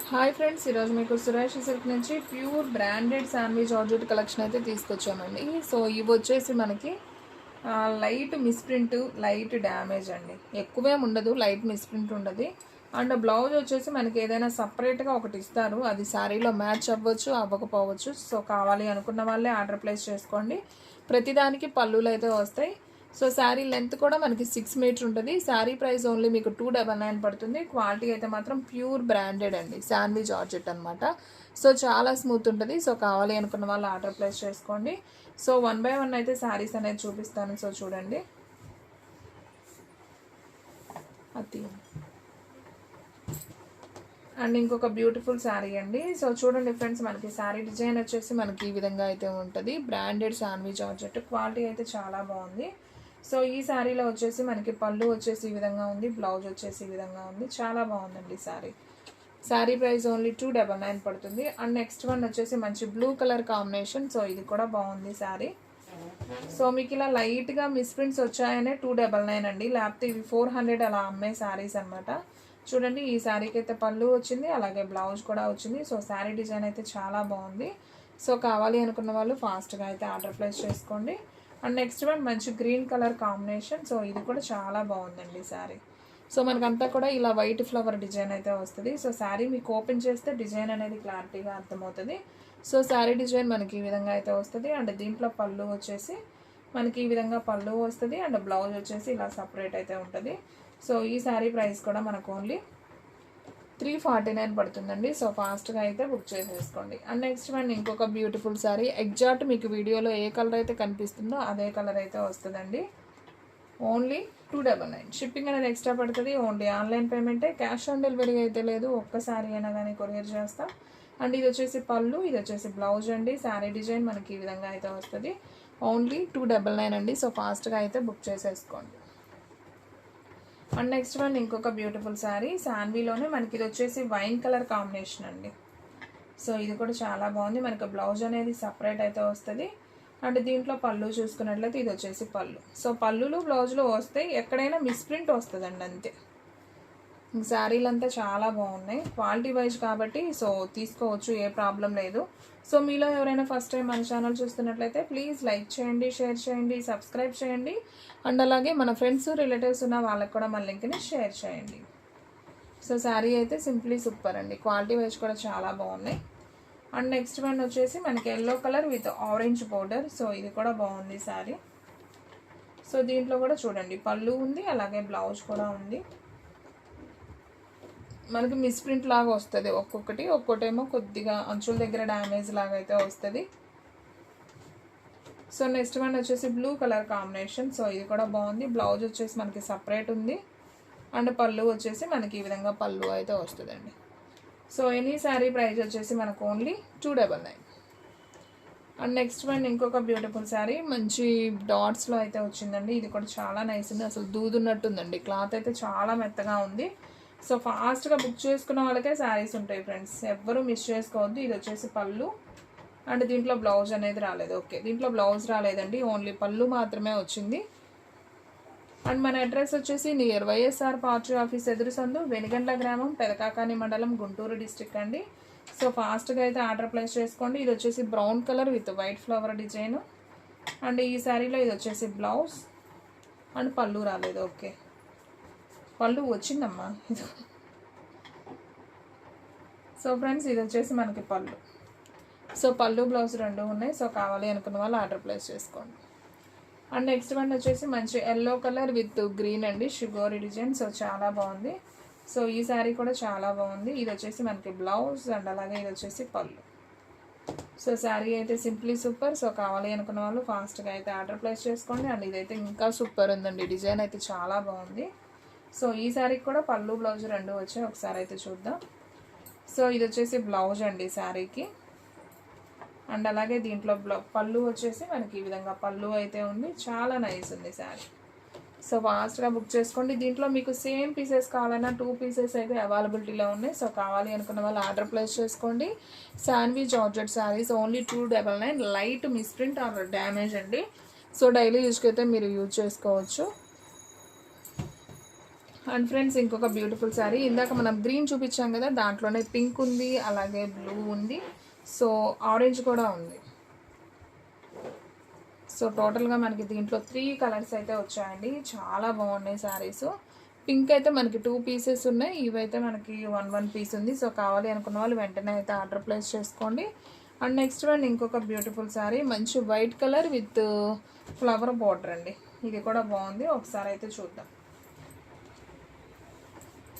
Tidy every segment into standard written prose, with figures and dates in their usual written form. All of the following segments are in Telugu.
హాయ్ ఫ్రెండ్స్, ఈరోజు మీకు సురేష్ సిల్క్ నుంచి pure branded sandwich georgette collection అయితే తీసుకొచ్చామండి. సో ఇవి వచ్చేసి మనకి లైట్ మిస్ప్రింట్, లైట్ డ్యామేజ్ అండి. ఎక్కువేం ఉండదు, లైట్ మిస్ప్రింట్ ఉండదు. అండ్ బ్లౌజ్ వచ్చేసి మనకి ఏదైనా సపరేట్గా ఒకటి ఇస్తారు, అది శారీలో మ్యాచ్ అవ్వచ్చు అవ్వకపోవచ్చు. సో కావాలి అనుకున్న వాళ్ళే ఆర్డర్ ప్లేస్ చేసుకోండి. ప్రతిదానికి పళ్ళులు అయితే వస్తాయి. సో శారీ లెంత్ కూడా మనకి 6 మీటర్ ఉంటుంది. శారీ ప్రైస్ ఓన్లీ మీకు 299 పడుతుంది. క్వాలిటీ అయితే మాత్రం ప్యూర్ బ్రాండెడ్ అండి, శాండ్విచ్ జార్జెట్ అనమాట. సో చాలా స్మూత్ ఉంటుంది. సో కావాలి అనుకున్న వాళ్ళు ఆర్డర్ ప్లేస్ చేసుకోండి. సో 1 బై 1 అయితే శారీస్ అనేది చూపిస్తాను. సో చూడండి, అది అండ్ ఇంకొక బ్యూటిఫుల్ శారీ అండి. సో చూడండి ఫ్రెండ్స్, మనకి శారీ డిజైన్ వచ్చేసి మనకి ఈ విధంగా అయితే ఉంటుంది. బ్రాండెడ్ శాండ్విచ్ జార్జెట్, క్వాలిటీ అయితే చాలా బాగుంది. సో ఈ శారీలో వచ్చేసి మనకి పళ్ళు వచ్చేసి ఈ విధంగా ఉంది, బ్లౌజ్ వచ్చేసి ఈ విధంగా ఉంది. చాలా బాగుందండి శారీ. శారీ ప్రైస్ ఓన్లీ 299 పడుతుంది. అండ్ నెక్స్ట్ వన్ వచ్చేసి మంచి బ్లూ కలర్ కాంబినేషన్. సో ఇది కూడా బాగుంది శారీ. సో మీకు ఇలా లైట్గా మిస్ప్రింట్స్ వచ్చాయనే 299 అండి, లేకపోతే ఇవి 400 అలా అమ్మే శారీస్ అనమాట. చూడండి, ఈ శారీకి అయితే పళ్ళు వచ్చింది, అలాగే బ్లౌజ్ కూడా వచ్చింది. సో శారీ డిజైన్ అయితే చాలా బాగుంది. సో కావాలి అనుకున్న వాళ్ళు ఫాస్ట్గా అయితే ఆర్డర్ ప్లేస్ చేసుకోండి. అండ్ నెక్స్ట్ వన్ మంచి గ్రీన్ కలర్ కాంబినేషన్. సో ఇది కూడా చాలా బాగుందండి శారీ. సో మనకంతా కూడా ఇలా వైట్ ఫ్లవర్ డిజైన్ అయితే వస్తుంది. సో శారీ మీకు ఓపెన్ చేస్తే డిజైన్ అనేది క్లారిటీగా అర్థమవుతుంది. సో శారీ డిజైన్ మనకి ఈ విధంగా అయితే వస్తుంది. అండ్ దీంట్లో పళ్ళు వచ్చేసి మనకి ఈ విధంగా పళ్ళు వస్తుంది. అండ్ బ్లౌజ్ వచ్చేసి ఇలా సపరేట్ అయితే ఉంటుంది. సో ఈ శారీ ప్రైస్ కూడా మనకు ఓన్లీ 349 పడుతుందండి. సో ఫాస్ట్గా అయితే బుక్ చేసేసుకోండి. అండ్ నెక్స్ట్ వన్ ఇంకొక బ్యూటిఫుల్ శారీ. ఎగ్జాక్ట్ మీకు వీడియోలో ఏ కలర్ అయితే కనిపిస్తుందో అదే కలర్ అయితే వస్తుందండి. ఓన్లీ 299. షిప్పింగ్ అనేది ఎక్స్ట్రా పడుతుంది. ఓన్లీ ఆన్లైన్ పేమెంటే, క్యాష్ ఆన్ డెలివరీ అయితే లేదు. ఒక్కసారి అయినా కానీ కొరియర్ చేస్తాం. అండ్ ఇది వచ్చేసి పళ్ళు, ఇది వచ్చేసి బ్లౌజ్ అండి. శారీ డిజైన్ మనకి ఈ విధంగా అయితే వస్తుంది. ఓన్లీ 299 అండి. సో ఫాస్ట్గా అయితే బుక్ చేసేసుకోండి. అండ్ నెక్స్ట్ వన్ ఇంకొక బ్యూటిఫుల్ శారీ. శాన్వీలోనే మనకి ఇది వచ్చేసి వైన్ కలర్ కాంబినేషన్ అండి. సో ఇది కూడా చాలా బాగుంది. మనకి బ్లౌజ్ అనేది సపరేట్ అయితే వస్తుంది. అండ్ దీంట్లో పళ్ళు చూసుకున్నట్లయితే ఇది వచ్చేసి పళ్ళు. సో పళ్ళులు బ్లౌజ్లో వస్తాయి, ఎక్కడైనా మిస్ప్రింట్ వస్తుందండి అంతే. శారీలు అంతా చాలా బాగున్నాయి, క్వాలిటీ వైజ్ కాబట్టి సో తీసుకోవచ్చు, ఏ ప్రాబ్లం లేదు. సో మీలో ఎవరైనా ఫస్ట్ టైం మన ఛానల్ చూస్తున్నట్లయితే ప్లీజ్ లైక్ చేయండి, షేర్ చేయండి, సబ్స్క్రైబ్ చేయండి. అండ్ అలాగే మన ఫ్రెండ్స్ రిలేటివ్స్ ఉన్న వాళ్ళకి కూడా మన లింక్ని షేర్ చేయండి. సో శారీ అయితే సింప్లీ సూపర్ అండి, క్వాలిటీ వైజ్ కూడా చాలా బాగున్నాయి. అండ్ నెక్స్ట్ వన్ వచ్చేసి మనకి yellow colour with orange border. So ఇది కూడా బాగుంది శారీ. సో దీంట్లో కూడా చూడండి పళ్ళు ఉంది, అలాగే బ్లౌజ్ కూడా ఉంది. మనకి మిస్ప్రింట్ లాగా వస్తుంది ఒక్కొక్కటేమో కొద్దిగా అంచుల దగ్గర డ్యామేజ్ లాగా అయితే వస్తుంది. సో నెక్స్ట్ వన్ వచ్చేసి బ్లూ కలర్ కాంబినేషన్. సో ఇది కూడా బాగుంది. బ్లౌజ్ వచ్చేసి మనకి సపరేట్ ఉంది. అండ్ పళ్ళు వచ్చేసి మనకి ఈ విధంగా పళ్ళు అయితే వస్తుందండి. సో ఎనీ శారీ ప్రైస్ వచ్చేసి మనకు ఓన్లీ 299. అండ్ నెక్స్ట్ వన్ ఇంకొక బ్యూటిఫుల్ శారీ, మంచి డాట్స్లో అయితే వచ్చిందండి. ఇది కూడా చాలా నైస్ ఉంది, అసలు దూదున్నట్టుందండి. క్లాత్ అయితే చాలా మెత్తగా ఉంది. సో ఫాస్ట్గా బుక్ చేసుకున్న వాళ్ళకే శారీస్ ఉంటాయి ఫ్రెండ్స్, ఎవ్వరూ మిస్ చేసుకోవద్దు. ఇది వచ్చేసి పళ్ళు. అండ్ దీంట్లో బ్లౌజ్ అనేది రాలేదు. ఓకే, దీంట్లో బ్లౌజ్ రాలేదండి, ఓన్లీ పళ్ళు మాత్రమే వచ్చింది. అండ్ మన అడ్రస్ వచ్చేసి నియర్ వైఎస్ఆర్ పార్టీ ఆఫీస్ ఎదురు సందు, వెనిగండ్ల గ్రామం, పెదకాకాని మండలం, గుంటూరు డిస్ట్రిక్ట్ అండి. సో ఫాస్ట్గా అయితే ఆర్డర్ ప్లేస్ చేసుకోండి. ఇది వచ్చేసి brown colour with white flower design. And ఈ శారీలో ఇది వచ్చేసి బ్లౌజ్. అండ్ పళ్ళు రాలేదు. ఓకే, పళ్ళు వచ్చిందమ్మా. సో ఫ్రెండ్స్, ఇది వచ్చేసి మనకి పళ్ళు. సో పళ్ళు బ్లౌజ్ రెండు ఉన్నాయి. సో కావాలి అనుకున్న వాళ్ళు ఆర్డర్ ప్లేస్ చేసుకోండి. అండ్ నెక్స్ట్ వన్ వచ్చేసి మంచి ఎల్లో కలర్ విత్ గ్రీన్ అండి, షుగోరీ డిజైన్. సో చాలా బాగుంది. సో ఈ శారీ కూడా చాలా బాగుంది. ఇది వచ్చేసి మనకి బ్లౌజ్, అండ్ అలాగే ఇది వచ్చేసి పళ్ళు. సో శారీ అయితే సింప్లీ సూపర్. సో కావాలి అనుకున్న వాళ్ళు ఫాస్ట్గా అయితే ఆర్డర్ ప్లేస్ చేసుకోండి. అండ్ ఇదైతే ఇంకా సూపర్ ఉందండి, డిజైన్ అయితే చాలా బాగుంది. సో ఈ శారీకి కూడా పళ్ళు బ్లౌజ్ రెండు వచ్చాయి, ఒకసారి అయితే చూద్దాం. సో ఇది వచ్చేసి బ్లౌజ్ అండి శారీకి. అండ్ అలాగే దీంట్లో పళ్ళు వచ్చేసి మనకి ఈ విధంగా పళ్ళు అయితే ఉంది. చాలా నైస్ ఉంది శారీ. సో ఫాస్ట్గా బుక్ చేసుకోండి. దీంట్లో మీకు సేమ్ పీసెస్ కావాలన్నా 2 పీసెస్ అయితే అవైలబిలిటీలో ఉన్నాయి. సో కావాలి అనుకున్న వాళ్ళు ఆర్డర్ ప్లేస్ చేసుకోండి. Sandwich georgette saris only 299. Light misprint or damage అండి. సో డైలీ యూజ్కి అయితే మీరు యూజ్ చేసుకోవచ్చు. అండ్ ఫ్రెండ్స్ ఇంకొక బ్యూటిఫుల్ శారీ, ఇందాక మనం గ్రీన్ చూపించాం కదా, దాంట్లోనే పింక్ ఉంది, అలాగే బ్లూ ఉంది, సో ఆరెంజ్ కూడా ఉంది. సో టోటల్గా మనకి దీంట్లో 3 కలర్స్ అయితే వచ్చాయండి. చాలా బాగున్నాయి శారీస్. పింక్ అయితే మనకి 2 పీసెస్ ఉన్నాయి, ఇవైతే మనకి 1 పీస్ ఉంది. సో కావాలి అనుకున్న వాళ్ళు వెంటనే అయితే ఆర్డర్ ప్లేస్ చేసుకోండి. అండ్ నెక్స్ట్ వన్ ఇంకొక బ్యూటిఫుల్ శారీ, మంచి white colour with flower border అండి. ఇది కూడా బాగుంది, ఒకసారి అయితే చూద్దాం.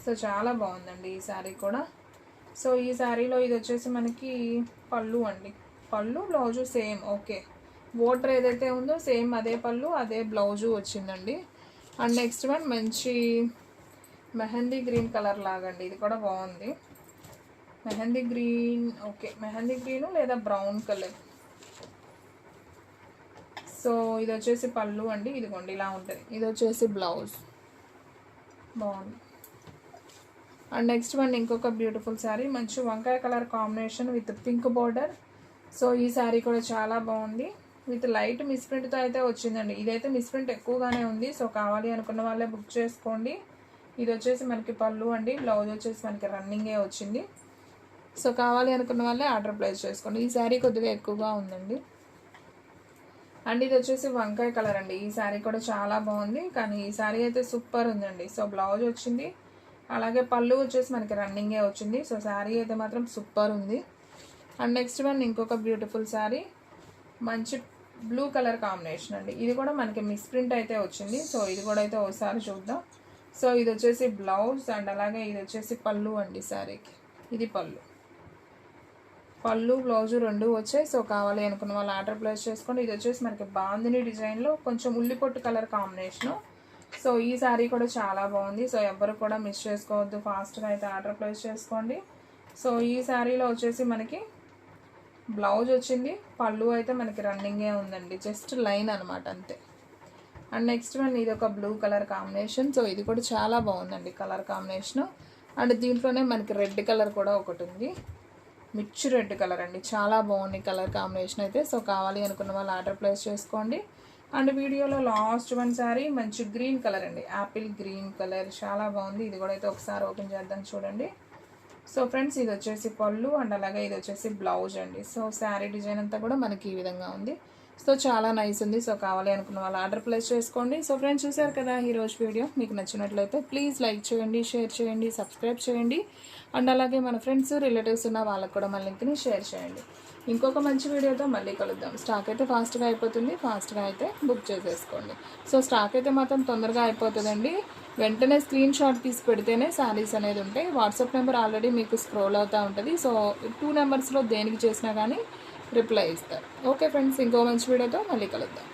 సో చాలా బాగుందండి ఈ శారీ కూడా. సో ఈ శారీలో ఇది వచ్చేసి మనకి పళ్ళు అండి, పళ్ళు బ్లౌజు సేమ్. ఓకే, బోర్డర్ ఏదైతే ఉందో సేమ్ అదే పళ్ళు అదే బ్లౌజు వచ్చిందండి. అండ్ నెక్స్ట్ వన్ మంచి మెహందీ గ్రీన్ కలర్ లాగండి, ఇది కూడా బాగుంది. Mehndi green, okay mehndi green లేదా బ్రౌన్ కలర్. సో ఇది వచ్చేసి పళ్ళు అండి, ఇదిగోండి ఇలా ఉంటుంది. ఇది వచ్చేసి బ్లౌజ్, బాగుంది. అండ్ నెక్స్ట్ వన్ ఇంకొక బ్యూటిఫుల్ శారీ, మంచి వంకాయ colour combination with pink border. So ఈ శారీ కూడా చాలా బాగుంది, విత్ లైట్ మిస్ప్రింట్తో అయితే వచ్చిందండి. ఇదైతే మిస్ప్రింట్ ఎక్కువగానే ఉంది, సో కావాలి అనుకున్న వాళ్ళే బుక్ చేసుకోండి. ఇది వచ్చేసి మనకి పళ్ళు అండి, బ్లౌజ్ వచ్చేసి మనకి రన్నింగే వచ్చింది. సో కావాలి అనుకున్న వాళ్ళే ఆర్డర్ ప్లేస్ చేసుకోండి. ఈ శారీ కొద్దిగా ఎక్కువగా ఉందండి. అండ్ ఇది వచ్చేసి వంకాయ కలర్ అండి, ఈ శారీ కూడా చాలా బాగుంది, కానీ ఈ శారీ అయితే సూపర్ ఉందండి. సో బ్లౌజ్ వచ్చింది, అలాగే పళ్ళు వచ్చేసి మనకి రన్నింగే వచ్చింది. సో శారీ అయితే మాత్రం సూపర్ ఉంది. అండ్ నెక్స్ట్ వన్ ఇంకొక బ్యూటిఫుల్ శారీ, మంచి బ్లూ కలర్ కాంబినేషన్ అండి, ఇది కూడా మనకి మిస్ప్రింట్ అయితే వచ్చింది. సో ఇది కూడా అయితే ఒకసారి చూద్దాం. సో ఇది వచ్చేసి బ్లౌజ్ అండ్ అలాగే ఇది వచ్చేసి పళ్ళు అండి శారీకి. ఇది పళ్ళు, పళ్ళు బ్లౌజు రెండు వచ్చాయి. సో కావాలి అనుకున్న వాళ్ళు ఆర్డర్ ప్లేస్ చేసుకోండి. ఇది వచ్చేసి మనకి బాందిని డిజైన్లో కొంచెం ఉల్లిపొట్టు కలర్ కాంబినేషను. సో ఈ శారీ కూడా చాలా బాగుంది. సో ఎవ్వరు కూడా మిస్ చేసుకోవద్దు, ఫాస్ట్గా అయితే ఆర్డర్ ప్లేస్ చేసుకోండి. సో ఈ శారీలో వచ్చేసి మనకి బ్లౌజ్ వచ్చింది, పళ్ళు అయితే మనకి రన్నింగే ఉందండి, జస్ట్ లైన్ అనమాట అంతే. అండ్ నెక్స్ట్ వన్ ఇది ఒక బ్లూ కలర్ కాంబినేషన్. సో ఇది కూడా చాలా బాగుందండి కలర్ కాంబినేషను. అండ్ దీంట్లోనే మనకి రెడ్ కలర్ కూడా ఒకటి ఉంది, మిర్చి రెడ్ కలర్ అండి, చాలా బాగుంది కలర్ కాంబినేషన్ అయితే. సో కావాలి అనుకున్న వాళ్ళు ఆర్డర్ ప్లేస్ చేసుకోండి. అండ్ వీడియోలో లాస్ట్ వన్ శారీ మంచి గ్రీన్ కలర్ అండి, యాపిల్ గ్రీన్ కలర్, చాలా బాగుంది. ఇది కూడా అయితే ఒకసారి ఓపెన్ చేద్దాం చూడండి. సో ఫ్రెండ్స్ ఇది వచ్చేసి పళ్ళు అండ్ అలాగే ఇది వచ్చేసి బ్లౌజ్ అండి. సో శారీ డిజైన్ అంతా కూడా మనకి ఈ విధంగా ఉంది. సో చాలా నైస్ ఉంది. సో కావాలి అనుకున్న వాళ్ళు ఆర్డర్ ప్లేస్ చేసుకోండి. సో ఫ్రెండ్స్ చూసారు కదా ఈరోజు వీడియో, మీకు నచ్చినట్లయితే ప్లీజ్ లైక్ చేయండి, షేర్ చేయండి, సబ్స్క్రైబ్ చేయండి. అండ్ అలాగే మన ఫ్రెండ్స్ రిలేటివ్స్ ఉన్న వాళ్ళకు కూడా మన లింక్ని షేర్ చేయండి. ఇంకొక మంచి వీడియోతో మళ్ళీ కలుద్దాం. స్టాక్ అయితే ఫాస్ట్గా అయిపోతుంది, ఫాస్ట్గా అయితే బుక్ చేసేసుకోండి. సో స్టాక్ అయితే మాత్రం తొందరగా అయిపోతుందండి, వెంటనే స్క్రీన్ షాట్ తీసి పెడితేనే శారీస్ అనేది ఉంటాయి. వాట్సాప్ నెంబర్ ఆల్రెడీ మీకు స్క్రోల్ అవుతూ ఉంటుంది. సో 2 నెంబర్స్లో దేనికి చేసినా కానీ రిప్లై ఇస్తారు. ఓకే ఫ్రెండ్స్, ఇంకో మంచి వీడియోతో మళ్ళీ కలుద్దాం.